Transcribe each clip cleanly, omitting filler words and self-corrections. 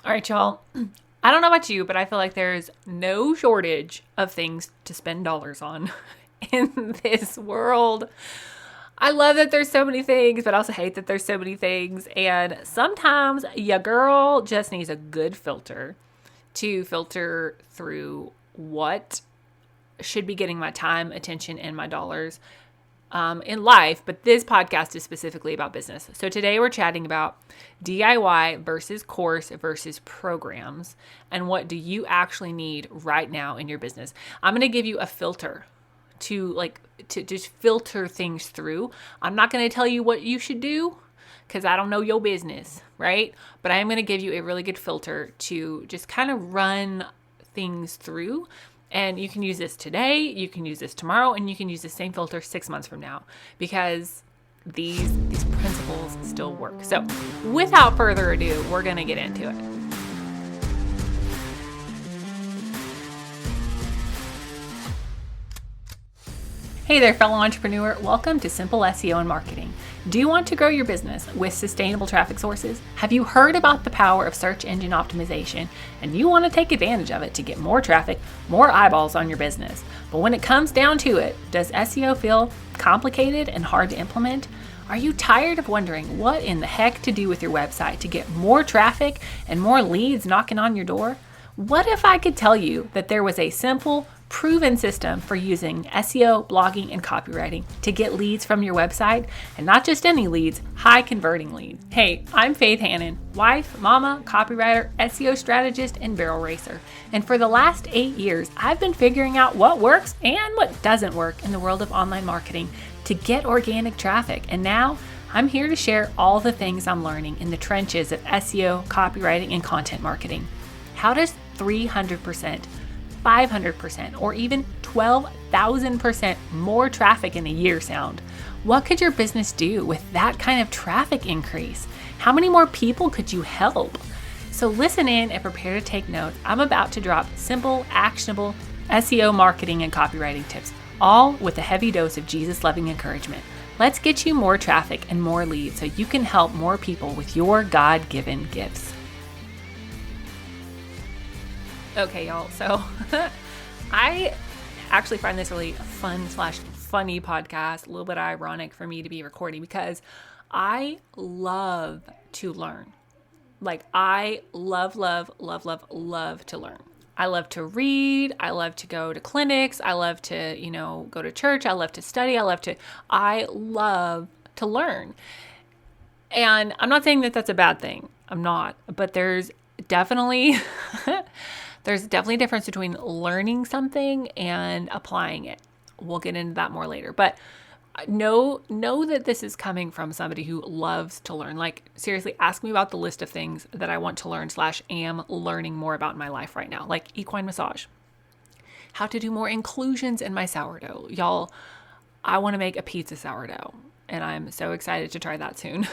All right, y'all. I don't know about you, but I feel like there's no shortage of things to spend dollars on in this world. I love that there's so many things, but I also hate that there's so many things. And sometimes your girl just needs a good filter to filter through what should be getting my time, attention, and my dollars in life, but this podcast is specifically about business. So today we're chatting about DIY versus course versus programs, and what do you actually need right now in your business. I'm going to give you a filter to just filter things through. I'm not going to tell you what you should do because I don't know your business, right? But I am going to give you a really good filter to just kind of run things through. And you can use this today, you can use this tomorrow, and you can use the same filter 6 months from now because these principles still work. So without further ado, we're going to get into it. Hey there, fellow entrepreneur. Welcome to Simple SEO and Marketing. Do you want to grow your business with sustainable traffic sources? Have you heard about the power of search engine optimization and you want to take advantage of it to get more traffic, more eyeballs on your business? But when it comes down to it, does SEO feel complicated and hard to implement? Are you tired of wondering what in the heck to do with your website to get more traffic and more leads knocking on your door? What if I could tell you that there was a simple, proven system for using SEO, blogging, and copywriting to get leads from your website, and not just any leads, high converting leads. Hey, I'm Faith Hannon, wife, mama, copywriter, SEO strategist, and barrel racer. And for the last 8 years, I've been figuring out what works and what doesn't work in the world of online marketing to get organic traffic. And now I'm here to share all the things I'm learning in the trenches of SEO, copywriting, and content marketing. How does 300%, 500%, or even 12,000% more traffic in a year sound? What could your business do with that kind of traffic increase? How many more people could you help? So listen in and prepare to take notes. I'm about to drop simple, actionable SEO marketing and copywriting tips, all with a heavy dose of Jesus-loving encouragement. Let's get you more traffic and more leads so you can help more people with your God-given gifts. Okay, y'all. So I actually find this really fun/funny podcast, a little bit ironic for me to be recording because I love to learn. Like I love to learn. I love to read. I love to go to clinics. I love to, go to church. I love to study. I love to learn. And I'm not saying that that's a bad thing. I'm not, but there's definitely a difference between learning something and applying it. We'll get into that more later. But know that this is coming from somebody who loves to learn. Like seriously, ask me about the list of things that I want to learn / am learning more about in my life right now. Like equine massage, how to do more inclusions in my sourdough. Y'all, I want to make a pizza sourdough and I'm so excited to try that soon.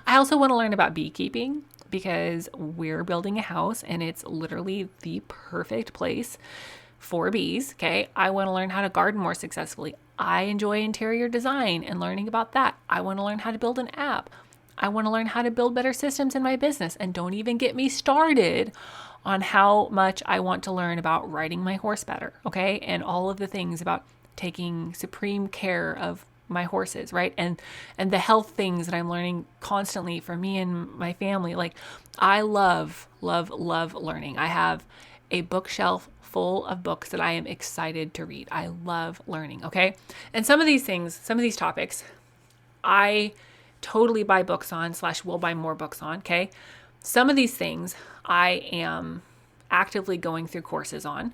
I also want to learn about beekeeping, because we're building a house and it's literally the perfect place for bees. Okay. I want to learn how to garden more successfully. I enjoy interior design and learning about that. I want to learn how to build an app. I want to learn how to build better systems in my business. And don't even get me started on how much I want to learn about riding my horse better. Okay. And all of the things about taking supreme care of my horses, right? And the health things that I'm learning constantly for me and my family. Like I love learning. I have a bookshelf full of books that I am excited to read. I love learning. Okay. And some of these topics, I totally buy books on / will buy more books on. Okay. Some of these things I am actively going through courses on.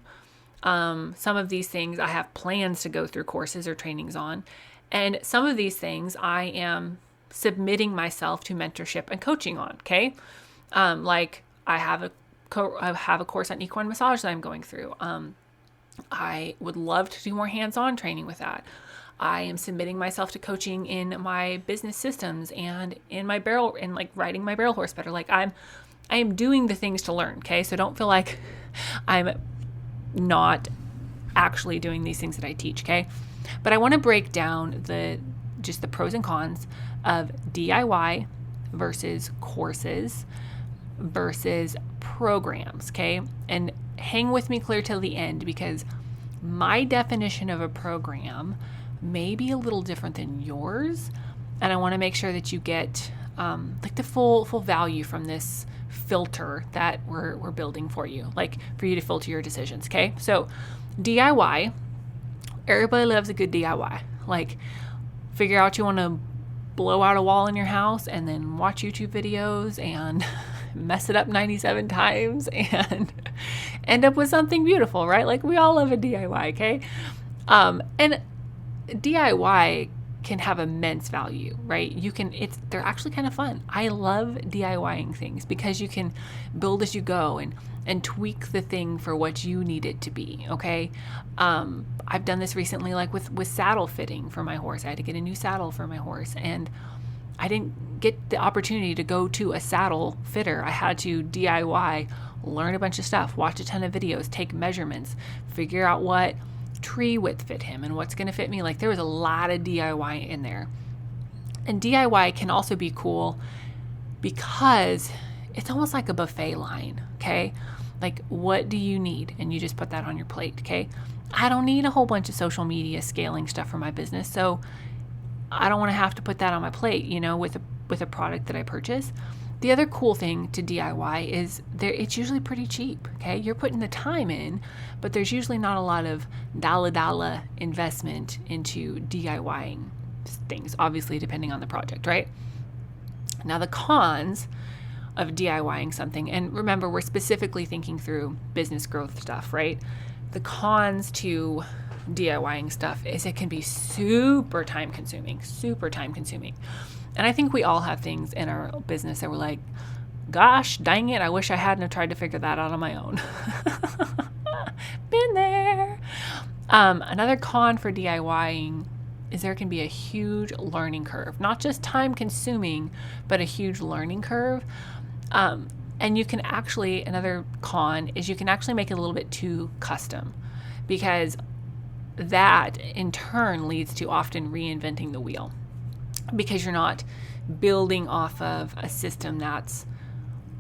Some of these things I have plans to go through courses or trainings on. And some of these things I am submitting myself to mentorship and coaching on. Okay. Like I have a course on equine massage that I'm going through. I would love to do more hands-on training with that. I am submitting myself to coaching in my business systems and in my barrel and like riding my barrel horse better. Like I am doing the things to learn. Okay. So don't feel like I'm not actually doing these things that I teach. Okay. But I want to break down the pros and cons of DIY versus courses versus programs, okay? And hang with me clear till the end, because my definition of a program may be a little different than yours, and I want to make sure that you get like the full value from this filter that we're building for you, like for you to filter your decisions, okay? So DIY, everybody loves a good DIY. Like, figure out you want to blow out a wall in your house and then watch YouTube videos and mess it up 97 times and end up with something beautiful, right? Like, we all love a DIY, okay? And DIY can have immense value, right? They're actually kind of fun. I love DIYing things because you can build as you go and tweak the thing for what you need it to be, okay? I've done this recently, like with saddle fitting for my horse. I had to get a new saddle for my horse, and I didn't get the opportunity to go to a saddle fitter. I had to DIY, learn a bunch of stuff, watch a ton of videos, take measurements, figure out what tree width fit him and what's going to fit me. Like, there was a lot of DIY in there. And DIY can also be cool because it's almost like a buffet line, okay? Like, what do you need? And you just put that on your plate, okay? I don't need a whole bunch of social media scaling stuff for my business, so I don't want to have to put that on my plate, with a product that I purchase. The other cool thing to DIY is it's usually pretty cheap, okay? You're putting the time in, but there's usually not a lot of dollar investment into DIYing things, obviously depending on the project, right? Now, the cons of DIYing something, and remember, we're specifically thinking through business growth stuff, right? The cons to DIYing stuff is it can be super time consuming. And I think we all have things in our business that we're like, gosh, dang it, I wish I hadn't have tried to figure that out on my own. Been there. Another con for DIYing is there can be a huge learning curve, not just time consuming, but a huge learning curve. And you can actually, another con is you can actually make it a little bit too custom, because that in turn leads to often reinventing the wheel, because you're not building off of a system that's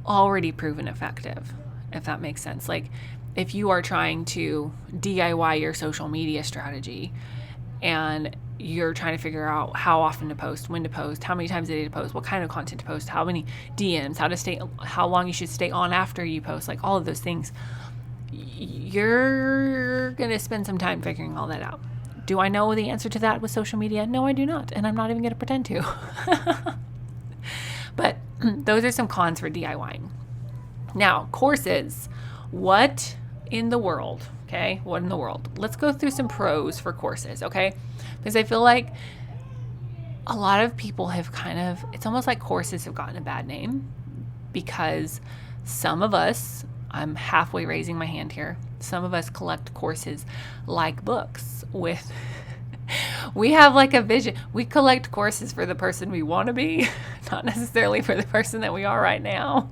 already proven effective, if that makes sense. Like, if you are trying to DIY your social media strategy and you're trying to figure out how often to post, when to post, how many times a day to post, what kind of content to post, how many DMs, how long you should stay on after you post, like all of those things, you're going to spend some time figuring all that out. Do I know the answer to that with social media? No, I do not. And I'm not even going to pretend to. But those are some cons for DIYing. Now, courses. What in the world? Okay, what in the world? Let's go through some pros for courses, okay? Because I feel like a lot of people have it's almost like courses have gotten a bad name, because some of us, I'm halfway raising my hand here, some of us collect courses like books with, we have like a vision. We collect courses for the person we want to be, not necessarily for the person that we are right now.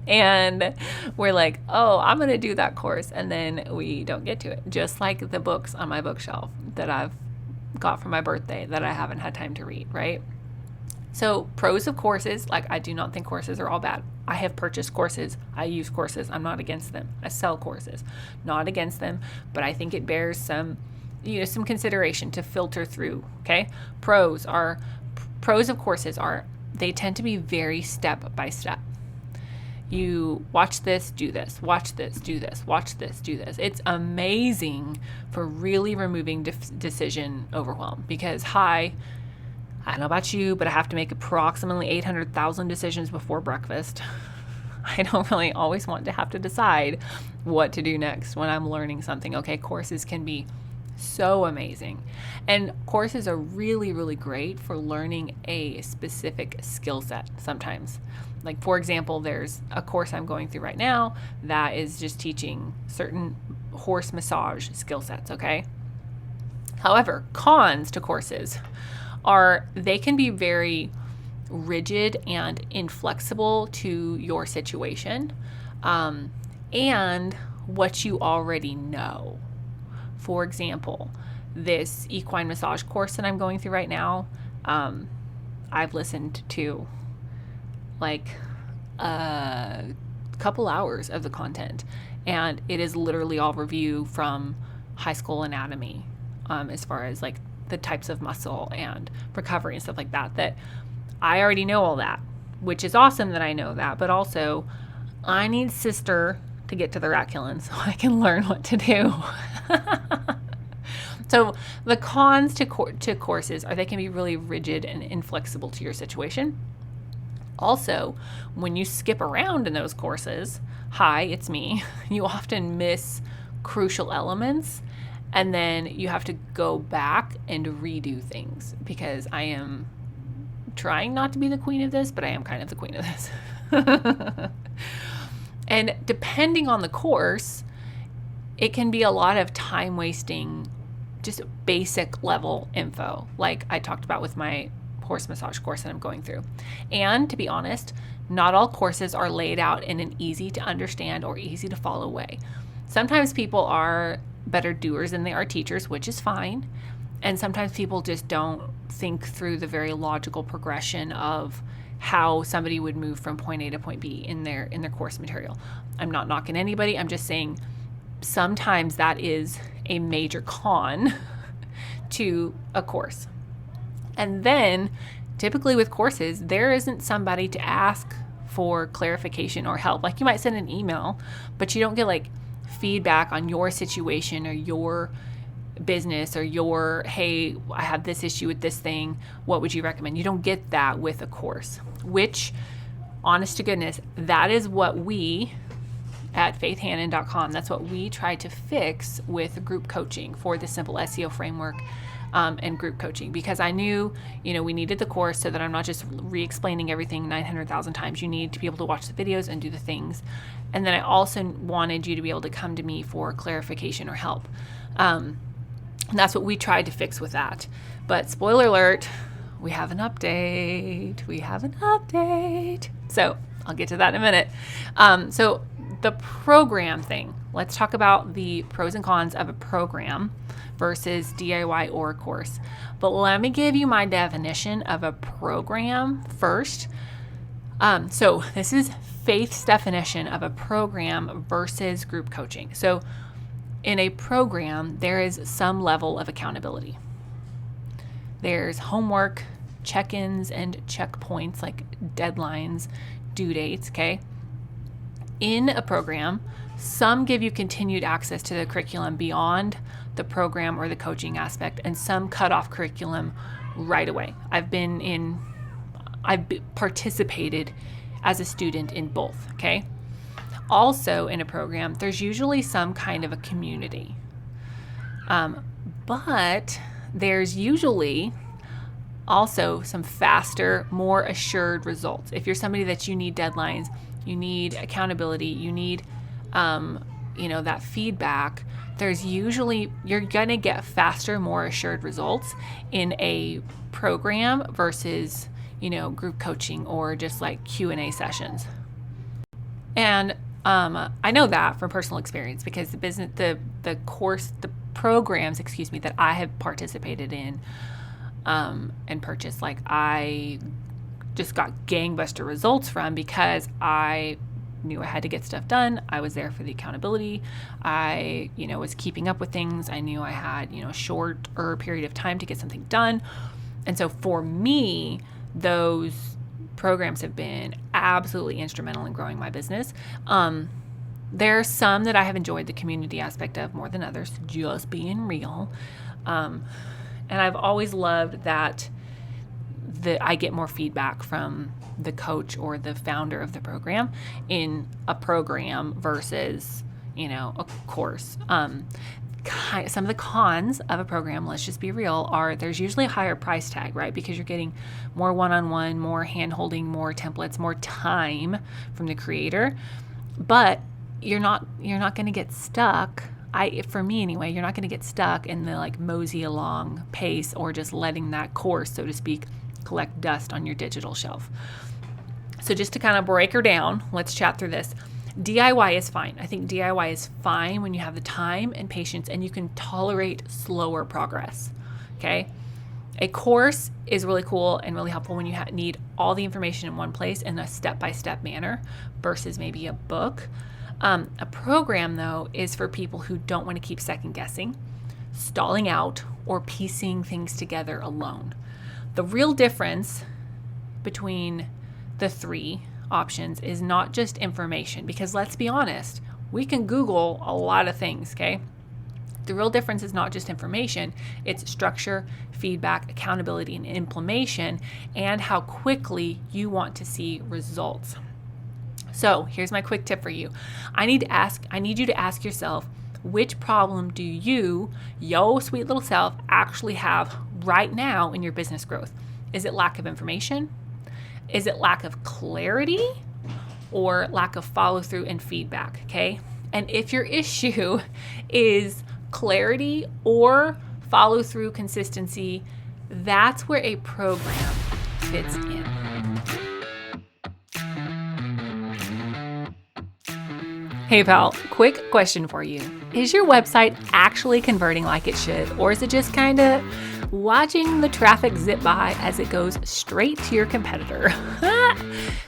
And we're like, oh, I'm going to do that course. And then we don't get to it. Just like the books on my bookshelf that I've got for my birthday that I haven't had time to read, right? So pros of courses, like, I do not think courses are all bad. I have purchased courses. I use courses. I'm not against them. I sell courses. Not against them, but I think it bears some consideration to filter through, okay? Pros of courses are, they tend to be very step by step. You watch this, do this, watch this, do this, watch this, do this. It's amazing for really removing decision overwhelm, because I don't know about you, but I have to make approximately 800,000 decisions before breakfast. I don't really always want to have to decide what to do next when I'm learning something. Okay, courses can be so amazing. And courses are really, really great for learning a specific skill set sometimes. Like, for example, there's a course I'm going through right now that is just teaching certain horse massage skill sets, okay? However, cons to courses are they can be very rigid and inflexible to your situation and what you already know. For example, this equine massage course that I'm going through right now, I've listened to like a couple hours of the content, and it is literally all review from high school anatomy, as far as like the types of muscle and recovery and stuff like that, that I already know all that, which is awesome that I know that, but also I need sister to get to the rat killing so I can learn what to do. So the cons to courses are they can be really rigid and inflexible to your situation. Also, when you skip around in those courses, hi, it's me, you often miss crucial elements, and then you have to go back and redo things, because I am trying not to be the queen of this, but I am kind of the queen of this. And depending on the course, it can be a lot of time wasting, just basic level info, like I talked about with my horse massage course that I'm going through. And to be honest, not all courses are laid out in an easy to understand or easy to follow way. Sometimes people are better doers than they are teachers, which is fine. And sometimes people just don't think through the very logical progression of how somebody would move from point A to point B in their course material. I'm not knocking anybody. I'm just saying sometimes that is a major con to a course. And then typically with courses, there isn't somebody to ask for clarification or help. Like you might send an email, but you don't get like feedback on your situation or your business or your, hey, I have this issue with this thing, what would you recommend? You don't get that with a course, which, honest to goodness, that is what we at faithhannon.com, that's what we try to fix with group coaching for the simple SEO framework and group coaching, because I knew, we needed the course so that I'm not just re-explaining everything 900,000 times. You need to be able to watch the videos and do the things. And then I also wanted you to be able to come to me for clarification or help. And that's what we tried to fix with that. But spoiler alert, we have an update. So I'll get to that in a minute. So the program thing, let's talk about the pros and cons of a program versus DIY or a course. But let me give you my definition of a program first. So this is Faith's definition of a program versus group coaching. So in a program, there is some level of accountability. There's homework, check-ins, and checkpoints, like deadlines, due dates, okay? In a program, some give you continued access to the curriculum beyond the program or the coaching aspect, and some cut off curriculum right away. I've participated as a student in both, okay? Also in a program, there's usually some kind of a community. But there's usually also some faster, more assured results. If you're somebody that you need deadlines, you need accountability, you need, that feedback, you're going to get faster, more assured results in a program versus, group coaching or just like Q&A sessions. And I know that from personal experience, because the programs, that I have participated in and purchased, like I just got gangbuster results from, because I knew I had to get stuff done. I was there for the accountability. I, was keeping up with things. I knew I had, a shorter period of time to get something done. And so for me, those programs have been absolutely instrumental in growing my business. There are some that I have enjoyed the community aspect of more than others, just being real. And I've always loved that I get more feedback from the coach or the founder of the program in a program versus, a course. Some of the cons of a program, let's just be real, are there's usually a higher price tag, right? Because you're getting more one-on-one, more hand-holding, more templates, more time from the creator. But you're not going to get stuck. For me anyway, you're not going to get stuck in the like mosey along pace, or just letting that course, so to speak, collect dust on your digital shelf. So just to kind of break her down, let's chat through this. DIY is fine. I think DIY is fine when you have the time and patience and you can tolerate slower progress. Okay. A course is really cool and really helpful when you need all the information in one place in a step-by-step manner versus maybe a book. A program, though, is for people who don't want to keep second guessing, stalling out, or piecing things together alone. The real difference between the three options is not just information, because let's be honest, we can Google a lot of things, okay? The real difference is not just information, it's structure, feedback, accountability, and implementation, and how quickly you want to see results. So here's my quick tip for you. I need you to ask yourself, which problem do you, yo sweet little self, actually have right now in your business growth? Is it lack of information? Is it lack of clarity? Or lack of follow through and feedback, okay? And if your issue is clarity or follow through consistency, that's where a program fits in. Hey pal, quick question for you. Is your website actually converting like it should, or is it just kind of watching the traffic zip by as it goes straight to your competitor?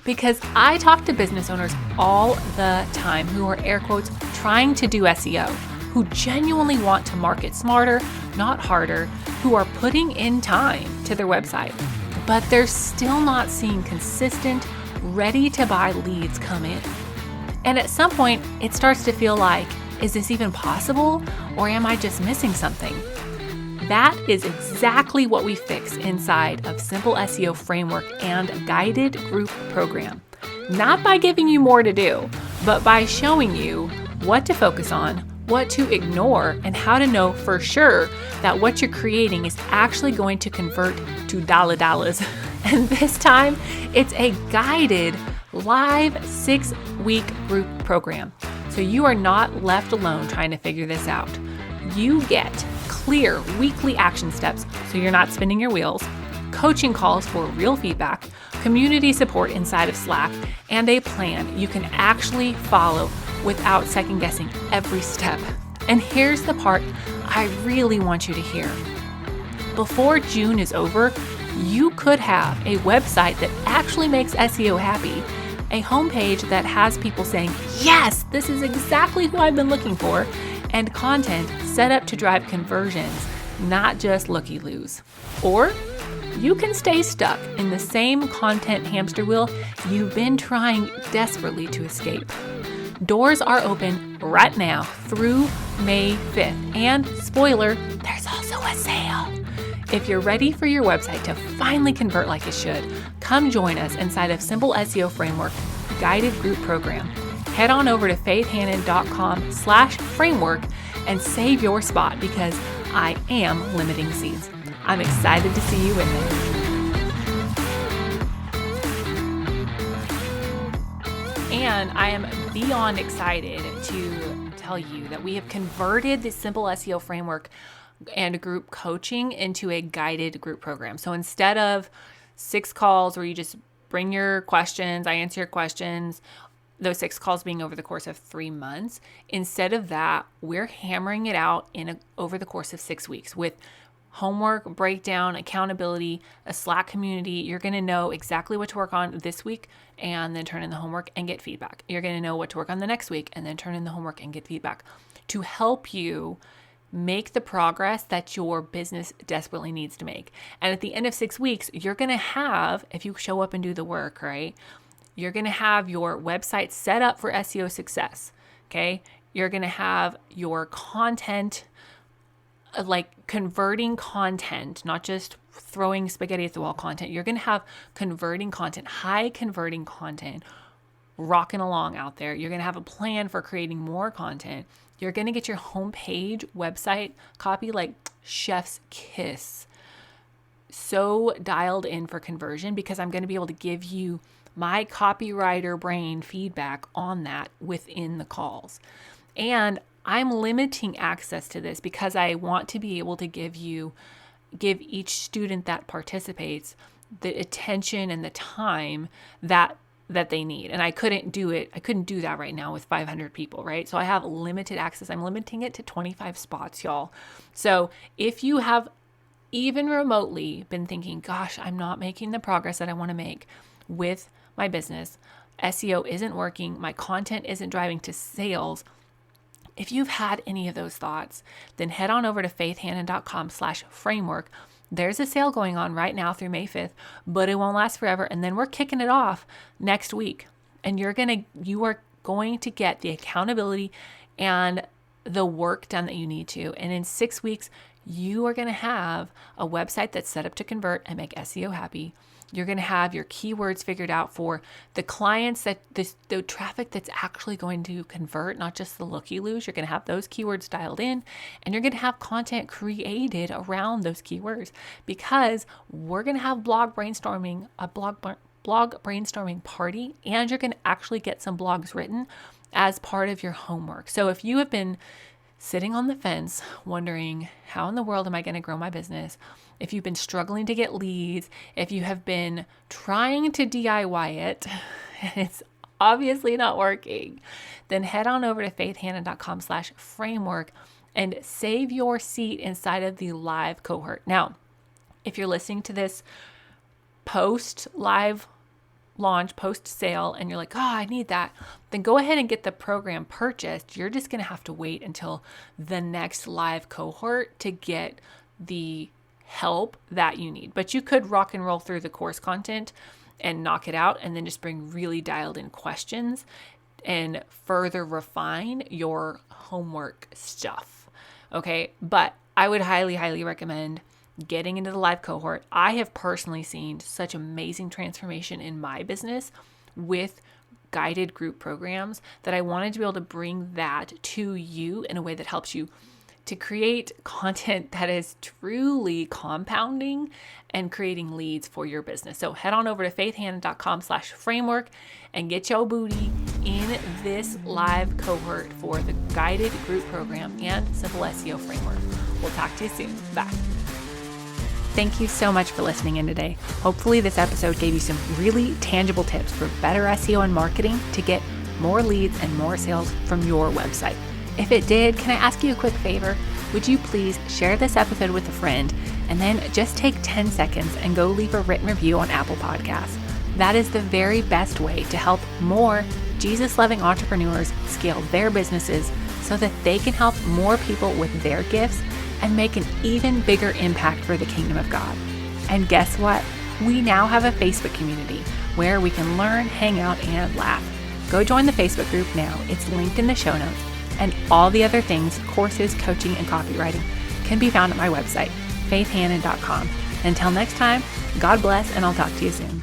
Because I talk to business owners all the time who are, air quotes, trying to do SEO, who genuinely want to market smarter, not harder, who are putting in time to their website, but they're still not seeing consistent, ready to buy leads come in. And at some point, it starts to feel like, is this even possible? Or am I just missing something? That is exactly what we fix inside of Simple SEO Framework and Guided Group Program. Not by giving you more to do, but by showing you what to focus on, what to ignore, and how to know for sure that what you're creating is actually going to convert to dollars. And this time, it's a guided live 6-week group program. So you are not left alone trying to figure this out. You get clear weekly action steps so you're not spinning your wheels, coaching calls for real feedback, community support inside of Slack, and a plan you can actually follow without second guessing every step. And here's the part I really want you to hear. Before June is over, you could have a website that actually makes SEO happy, a homepage that has people saying, yes, this is exactly who I've been looking for, and content set up to drive conversions, not just looky-loos. Or you can stay stuck in the same content hamster wheel you've been trying desperately to escape. Doors are open right now through May 5th. And spoiler, there's also a sale. If you're ready for your website to finally convert like it should, come join us inside of Simple SEO Framework Guided Group Program. Head on over to faithhannon.com/framework and save your spot because I am limiting seats. I'm excited to see you in there. And I am beyond excited to tell you that we have converted the Simple SEO Framework and group coaching into a guided group program. So instead of 6 calls where you just bring your questions, I answer your questions, those 6 calls being over the course of 3 months, instead of that, we're hammering it out over the course of 6 weeks with homework, breakdown, accountability, a Slack community. You're going to know exactly what to work on this week and then turn in the homework and get feedback. You're going to know what to work on the next week and then turn in the homework and get feedback to help you make the progress that your business desperately needs to make. And at the end of 6 weeks, you're going to have, if you show up and do the work, right, you're going to have your website set up for SEO success, okay? You're going to have your content, like converting content, not just throwing spaghetti at the wall content. You're going to have converting content, high converting content, rocking along out there. You're going to have a plan for creating more content. You're going to get your homepage website copy like chef's kiss, so dialed in for conversion because I'm going to be able to give you my copywriter brain feedback on that within the calls. And I'm limiting access to this because I want to be able to give each student that participates the attention and the time that they need. And I couldn't do that right now with 500 people, right? So I have limited access. I'm limiting it to 25 spots, y'all. So if you have even remotely been thinking, gosh, I'm not making the progress that I want to make with my business. SEO isn't working. My content isn't driving to sales. If you've had any of those thoughts, then head on over to faithhannon.com/framework. There's a sale going on right now through May 5th, but it won't last forever. And then we're kicking it off next week. And you are going to get the accountability and the work done that you need to. And in 6 weeks, you are going to have a website that's set up to convert and make SEO happy. You're going to have your keywords figured out for the clients the traffic that's actually going to convert, not just the looky-loos. You're going to have those keywords dialed in, and you're going to have content created around those keywords, because we're going to have a blog brainstorming party, and you're going to actually get some blogs written as part of your homework. So if you have been sitting on the fence wondering, how in the world am I going to grow my business? If you've been struggling to get leads, if you have been trying to DIY it and it's obviously not working, then head on over to faithhannon.com/framework and save your seat inside of the live cohort. Now, if you're listening to this post live launch, post sale, and you're like, oh, I need that, then go ahead and get the program purchased. You're just going to have to wait until the next live cohort to get the help that you need. But you could rock and roll through the course content and knock it out, and then just bring really dialed in questions and further refine your homework stuff. Okay. But I would highly, highly recommend getting into the live cohort. I have personally seen such amazing transformation in my business with guided group programs that I wanted to be able to bring that to you in a way that helps you to create content that is truly compounding and creating leads for your business. So head on over to faithhannon.com/framework and get your booty in this live cohort for the guided group program and simple SEO framework. We'll talk to you soon. Bye. Thank you so much for listening in today. Hopefully this episode gave you some really tangible tips for better SEO and marketing to get more leads and more sales from your website. If it did, can I ask you a quick favor? Would you please share this episode with a friend, and then just take 10 seconds and go leave a written review on Apple Podcasts. That is the very best way to help more Jesus-loving entrepreneurs scale their businesses so that they can help more people with their gifts and make an even bigger impact for the kingdom of God. And guess what? We now have a Facebook community where we can learn, hang out, and laugh. Go join the Facebook group now. It's linked in the show notes. And all the other things, courses, coaching, and copywriting, can be found at my website, faithhannon.com. Until next time, God bless, and I'll talk to you soon.